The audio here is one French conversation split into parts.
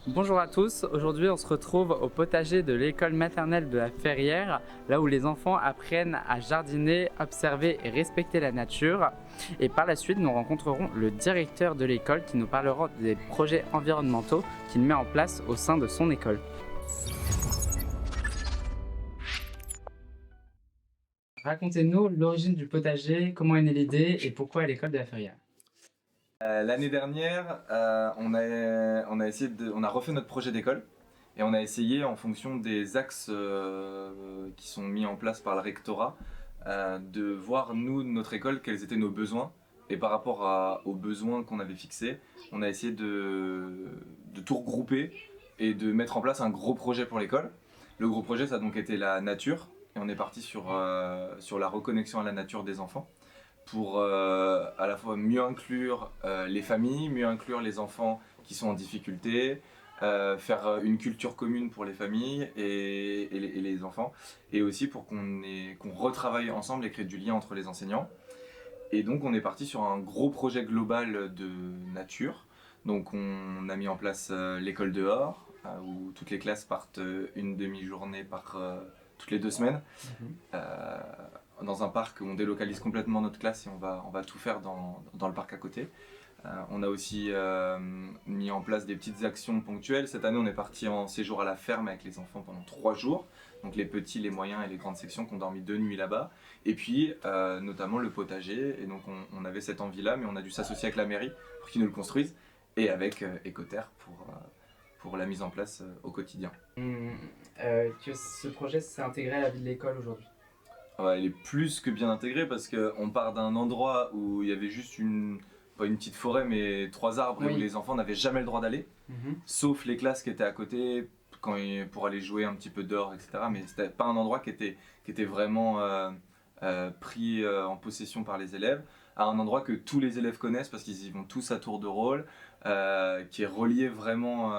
Bonjour à tous, aujourd'hui on se retrouve au potager de l'école maternelle de la Ferrière, là où les enfants apprennent à jardiner, observer et respecter la nature. Et par la suite, nous rencontrerons le directeur de l'école qui nous parlera des projets environnementaux qu'il met en place au sein de son école. Racontez-nous l'origine du potager, comment est née l'idée et pourquoi à l'école de la Ferrière. L'année dernière, on a refait notre projet d'école et on a essayé en fonction des axes qui sont mis en place par le rectorat de voir nous, notre école, quels étaient nos besoins. Et par rapport aux besoins qu'on avait fixés, on a essayé de tout regrouper et de mettre en place un gros projet pour l'école. Le gros projet, ça a donc été la nature et on est parti sur la reconnexion à la nature des enfants pour à la fois mieux inclure les familles, mieux inclure les enfants qui sont en difficulté, faire une culture commune pour les familles et les enfants, et aussi pour qu'on retravaille ensemble et créer du lien entre les enseignants. Et donc on est parti sur un gros projet global de nature. Donc on a mis en place l'école dehors, où toutes les classes partent une demi-journée toutes les 2 semaines. Euh, Dans un parc où on délocalise complètement notre classe et on va tout faire dans le parc à côté. On a aussi mis en place des petites actions ponctuelles. Cette année, on est parti en séjour à la ferme avec les enfants pendant 3 jours. Donc les petits, les moyens et les grandes sections qui ont dormi 2 nuits là-bas. Et puis, notamment le potager. Et donc, on avait cette envie-là, mais on a dû s'associer avec la mairie pour qu'ils nous le construisent. Et avec Écoterre pour la mise en place au quotidien. Que ce projet s'est intégré à la vie de l'école aujourd'hui. Ouais, elle est plus que bien intégrée parce qu'on part d'un endroit où il y avait juste pas une petite forêt, mais 3 arbres, et où Oui. les enfants n'avaient jamais le droit d'aller, sauf les classes qui étaient à côté pour aller jouer un petit peu dehors, etc. Mais c'était pas un endroit qui était vraiment pris en possession par les élèves, à un endroit que tous les élèves connaissent parce qu'ils y vont tous à tour de rôle, qui est relié vraiment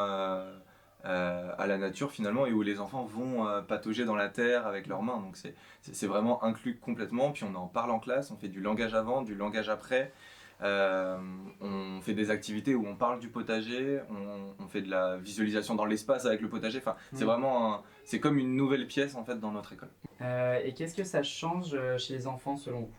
à la nature finalement, et où les enfants vont patauger dans la terre avec leurs mains. Donc c'est vraiment inclus complètement. Puis on en parle en classe, on fait du langage avant, du langage après. On fait des activités où on parle du potager, on fait de la visualisation dans l'espace avec le potager. Enfin, c'est vraiment c'est comme une nouvelle pièce en fait dans notre école. Et qu'est-ce que ça change chez les enfants selon vous?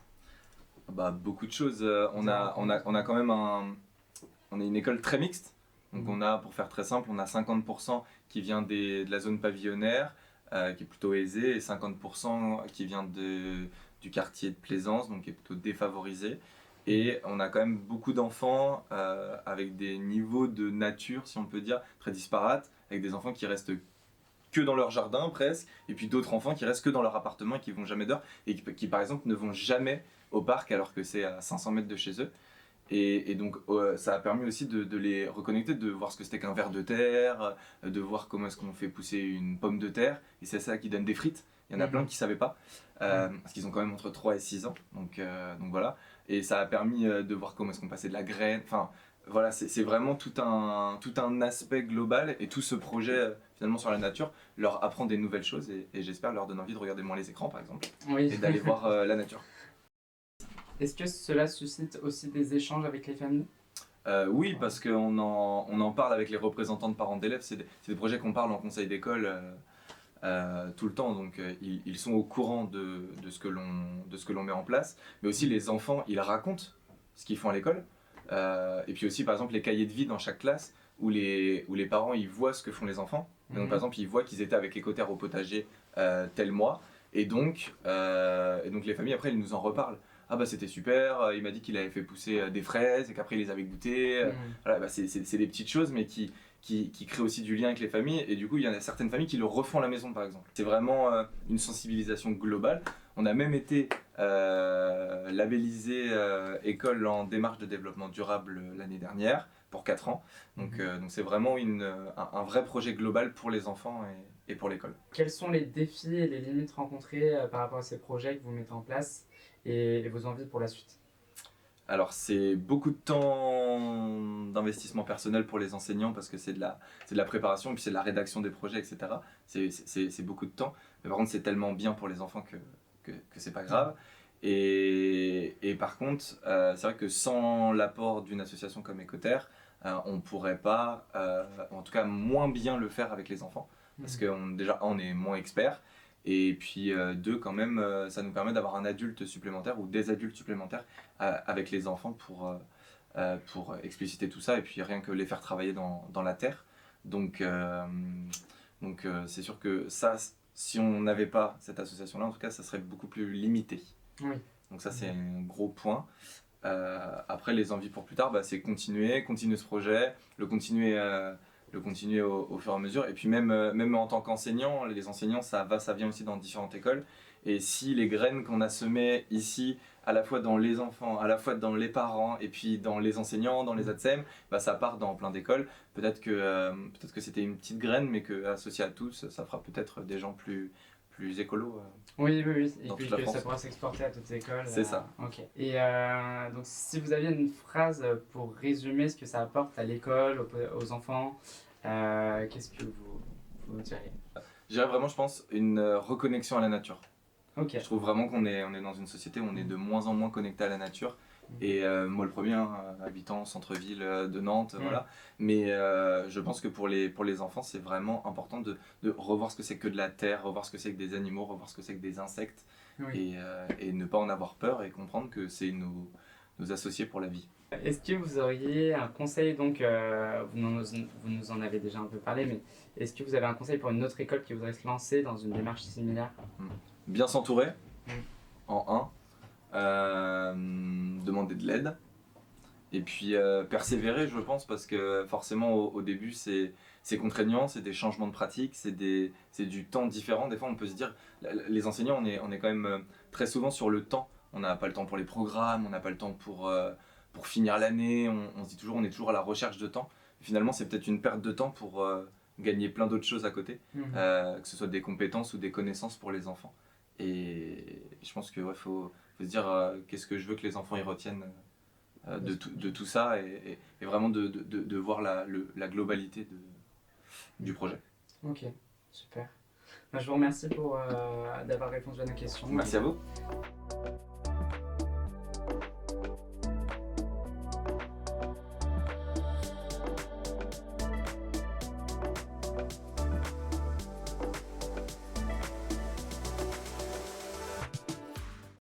Bah, beaucoup de choses. On a quand même on est une école très mixte. Donc on a, pour faire très simple, on a 50% qui vient de la zone pavillonnaire, qui est plutôt aisée, et 50% qui vient du quartier de Plaisance, donc qui est plutôt défavorisé. Et on a quand même beaucoup d'enfants avec des niveaux de nature, si on peut dire, très disparates, avec des enfants qui restent que dans leur jardin presque, et puis d'autres enfants qui restent que dans leur appartement et qui vont jamais dehors, et qui par exemple ne vont jamais au parc alors que c'est à 500 mètres de chez eux. Et donc ça a permis aussi de les reconnecter, de voir ce que c'était qu'un ver de terre, de voir comment est-ce qu'on fait pousser une pomme de terre, et c'est ça qui donne des frites. Il y en a plein qui ne savaient pas, parce qu'ils ont quand même entre 3 et 6 ans, donc voilà. Et ça a permis de voir comment est-ce qu'on passait de la graine, enfin voilà, c'est vraiment tout un aspect global, et tout ce projet finalement sur la nature leur apprend des nouvelles choses, et j'espère leur donne envie de regarder moins les écrans par exemple, Oui. et d'aller voir la nature. Est-ce que cela suscite aussi des échanges avec les familles? Oui, parce on en parle avec les représentants de parents d'élèves. C'est des projets qu'on parle en conseil d'école tout le temps. Donc ils sont au courant de ce que l'on met en place. Mais aussi les enfants, ils racontent ce qu'ils font à l'école. Et puis aussi, par exemple, les cahiers de vie dans chaque classe où les parents ils voient ce que font les enfants. Et donc, par exemple, ils voient qu'ils étaient avec Écoterre au potager tel mois. Et donc les familles, après, ils nous en reparlent. Ah bah c'était super, il m'a dit qu'il avait fait pousser des fraises et qu'après il les avait goûtées. Voilà, bah, c'est des petites choses, mais qui créent aussi du lien avec les familles. Et du coup, il y en a certaines familles qui le refont à la maison, par exemple. C'est vraiment une sensibilisation globale. On a même été labellisé école en démarche de développement durable l'année dernière, pour 4 ans. Donc c'est vraiment un vrai projet global pour les enfants et pour l'école. Quels sont les défis et les limites rencontrées par rapport à ces projets que vous mettez en place et vos envies pour la suite? Alors c'est beaucoup de temps d'investissement personnel pour les enseignants parce que c'est de la préparation et puis c'est de la rédaction des projets, etc. C'est beaucoup de temps. Mais par contre c'est tellement bien pour les enfants que c'est pas grave. Et par contre c'est vrai que sans l'apport d'une association comme Écoterre, on pourrait pas, en tout cas moins bien le faire avec les enfants, parce que déjà on est moins expert, et puis deux quand même, ça nous permet d'avoir un adulte supplémentaire ou des adultes supplémentaires avec les enfants pour expliciter tout ça, et puis rien que les faire travailler dans la terre. Donc c'est sûr que ça, si on n'avait pas cette association-là, en tout cas, ça serait beaucoup plus limité. Oui. Donc ça, c'est un gros point. Après, les envies pour plus tard, bah, c'est continuer ce projet, le continuer au fur et à mesure. Et puis même en tant qu'enseignant, les enseignants, ça vient aussi dans différentes écoles. Et si les graines qu'on a semées ici, à la fois dans les enfants, à la fois dans les parents, et puis dans les enseignants, dans les ATSEM, bah, ça part dans plein d'écoles. Peut-être que c'était une petite graine, mais qu'associé à tous, ça fera peut-être des gens plus écolos. Oui, oui, oui. Et Dans puis toute la que France. ça pourra s'exporter à toutes les écoles. C'est ça. Ok. Et donc, si vous aviez une phrase pour résumer ce que ça apporte à l'école, aux enfants, qu'est-ce que vous diriez? Je dirais vraiment, je pense, une reconnexion à la nature. Ok. Je trouve vraiment qu'on est dans une société où on est de moins en moins connecté à la nature. Et moi le premier, hein, habitant au centre-ville de Nantes, voilà. Mais je pense que pour les enfants, c'est vraiment important de revoir ce que c'est que de la terre, revoir ce que c'est que des animaux, revoir ce que c'est que des insectes. Oui. Et ne pas en avoir peur et comprendre que c'est nos associés pour la vie. Est-ce que vous auriez un conseil, donc vous nous en avez déjà un peu parlé, mais est-ce que vous avez un conseil pour une autre école qui voudrait se lancer dans une démarche similaire? Bien s'entourer, en demander de l'aide, et puis persévérer, je pense, parce que forcément au début c'est contraignant, c'est des changements de pratique, c'est du temps différent. Des fois on peut se dire, les enseignants on est quand même très souvent sur le temps, on n'a pas le temps pour les programmes, on n'a pas le temps pour finir l'année, on se dit toujours, on est toujours à la recherche de temps. Finalement c'est peut-être une perte de temps pour gagner plein d'autres choses à côté, que ce soit des compétences ou des connaissances pour les enfants. Et je pense que faut se dire qu'est-ce que je veux que les enfants y retiennent de tout ça, et vraiment de voir la globalité du projet. Ok, super. Je vous remercie d'avoir répondu à nos questions. Merci à vous.